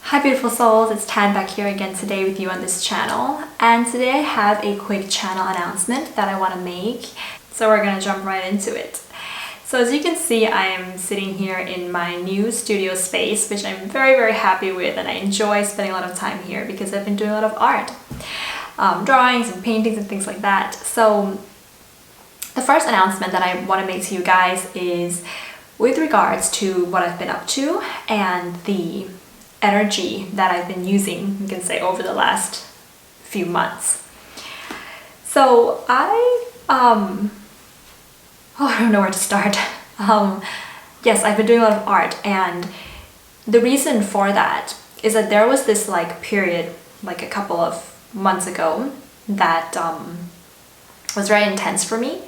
Hi beautiful souls, it's Tan back here again today with you on this channel, and today I have a quick channel announcement that I want to make, so we're gonna jump right into it. So as you can see, I am sitting here in my new studio space, which I'm very happy with, and I enjoy spending a lot of time here because I've been doing a lot of art, drawings and paintings and things like that. So the first announcement that I want to make to you guys is with regards to what I've been up to and the energy that I've been using, you can say, over the last few months. So I don't know where to start. Yes, I've been doing a lot of art, and the reason for that is that there was this period a couple of months ago that was very intense for me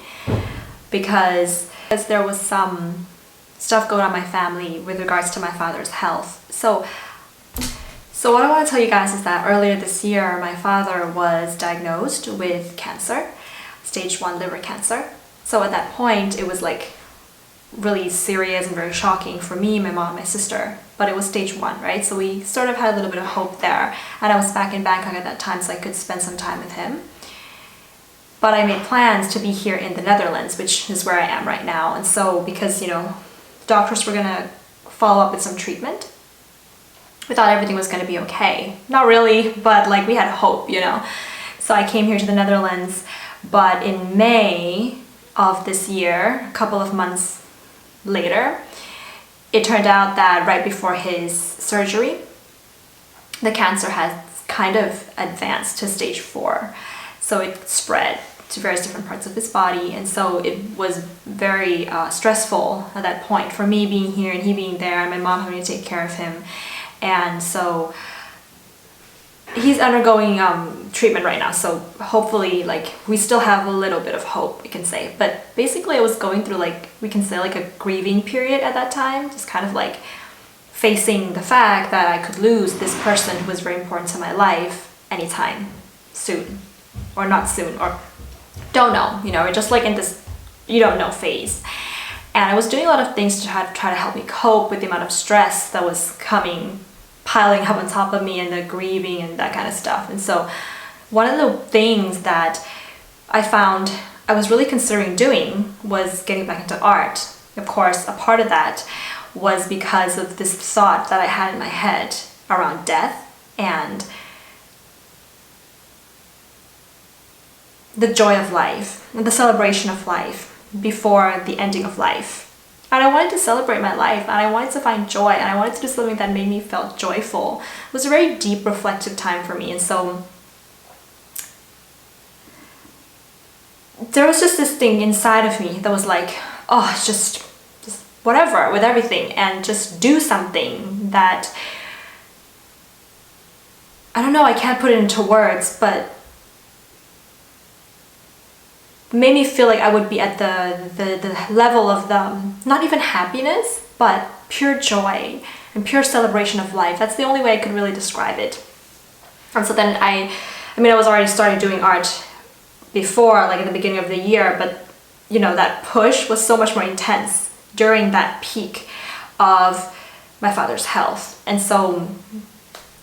because there was some stuff going on in my family with regards to my father's health. So what I want to tell you guys is that earlier this year, my father was diagnosed with cancer, stage 1 liver cancer. So at that point, it was really serious and very shocking for me, my mom, my sister, but it was stage 1, right? So we sort of had a little bit of hope there. And I was back in Bangkok at that time, so I could spend some time with him. But I made plans to be here in the Netherlands, which is where I am right now. And so because, doctors were gonna follow up with some treatment, we thought everything was going to be okay. Not really, but we had hope, So I came here to the Netherlands, but in May of this year, a couple of months later, it turned out that right before his surgery, the cancer has kind of advanced to stage 4. So it spread to various different parts of his body, and so it was very stressful at that point for me being here and he being there and my mom having to take care of him. And so he's undergoing treatment right now, so hopefully we still have a little bit of hope, we can say. But basically I was going through we can say a grieving period at that time, just kind of facing the fact that I could lose this person who was very important to my life anytime soon, or not soon, or don't know, we're just in this you don't know phase. And I was doing a lot of things to try to help me cope with the amount of stress that was piling up on top of me, and the grieving and that kind of stuff. And so one of the things that I found I was really considering doing was getting back into art. Of course, a part of that was because of this thought that I had in my head around death and the joy of life and the celebration of life before the ending of life. And I wanted to celebrate my life, and I wanted to find joy, and I wanted to do something that made me feel joyful. It was a very deep, reflective time for me, and so there was just this thing inside of me that was it's just whatever with everything, and just do something that, I don't know, I can't put it into words, but made me feel like I would be at the level of not even happiness, but pure joy and pure celebration of life. That's the only way I could really describe it. And so then I was already starting doing art before, at the beginning of the year, but that push was so much more intense during that peak of my father's health. And so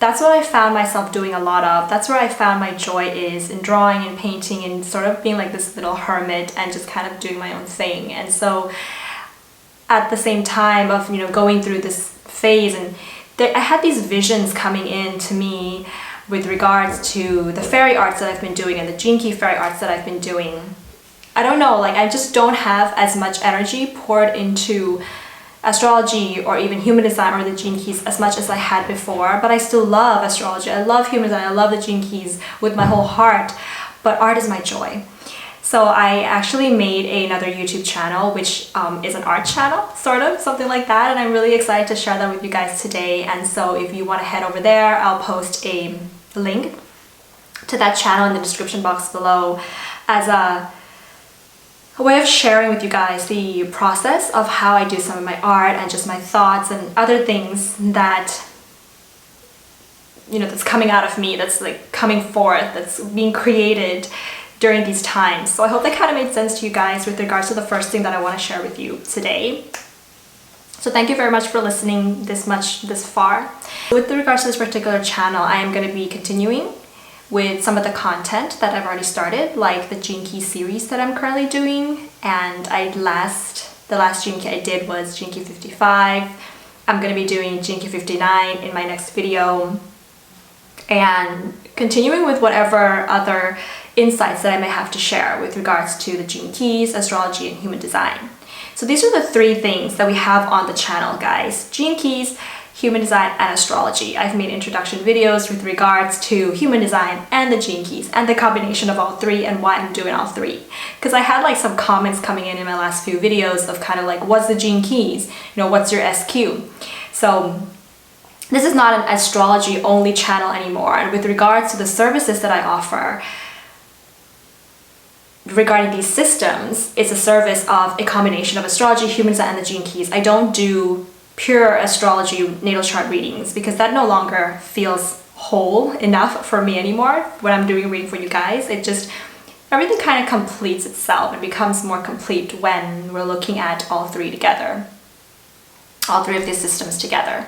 that's what I found myself doing a lot of. That's where I found my joy is, in drawing and painting and sort of being this little hermit and just kind of doing my own thing. And so at the same time of, going through this phase, and I had these visions coming in to me with regards to the fairy arts that I've been doing and the Gene Key fairy arts that I've been doing. I don't know, I just don't have as much energy poured into astrology or even human design or the Gene Keys as much as I had before, but I still love astrology. I love human design. I love the Gene Keys with my whole heart, but art is my joy. So I actually made another YouTube channel, which is an art channel, sort of, something like that, and I'm really excited to share that with you guys today. And so if you want to head over there, I'll post a link to that channel in the description box below as a way of sharing with you guys the process of how I do some of my art and just my thoughts and other things that, that's coming out of me, that's coming forth, that's being created during these times. So I hope that kind of made sense to you guys with regards to the first thing that I want to share with you today. So thank you very much for listening this far. With regards to this particular channel, I am going to be continuing with some of the content that I've already started, like the Gene Key series that I'm currently doing. And the last Gene Key I did was Gene Key 55. I'm going to be doing Gene Key 59 in my next video, and continuing with whatever other insights that I may have to share with regards to the Gene Keys, astrology, and human design. So these are the three things that we have on the channel, guys. Gene Keys, human design, and astrology. I've made introduction videos with regards to human design and the Gene Keys and the combination of all three and why I'm doing all three. Because I had like some comments coming in my last few videos of kind of like, what's the Gene Keys? What's your SQ? So this is not an astrology only channel anymore. And with regards to the services that I offer, regarding these systems, it's a service of a combination of astrology, human design, and the Gene Keys. I don't do pure astrology natal chart readings because that no longer feels whole enough for me anymore when I'm doing a reading for you guys. It just, everything kind of completes itself and becomes more complete when we're looking at all three together, all three of these systems together.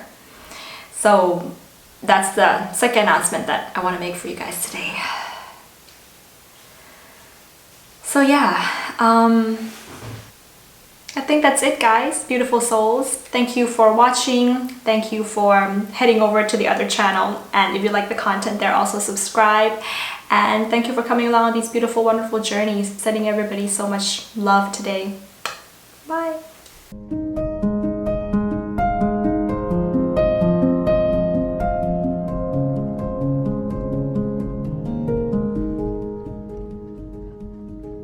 So that's the second announcement that I want to make for you guys today. So yeah, I think that's it, guys. Beautiful souls. Thank you for watching. Thank you for heading over to the other channel. And if you like the content there, also subscribe. And thank you for coming along on these beautiful, wonderful journeys. Sending everybody so much love today. Bye.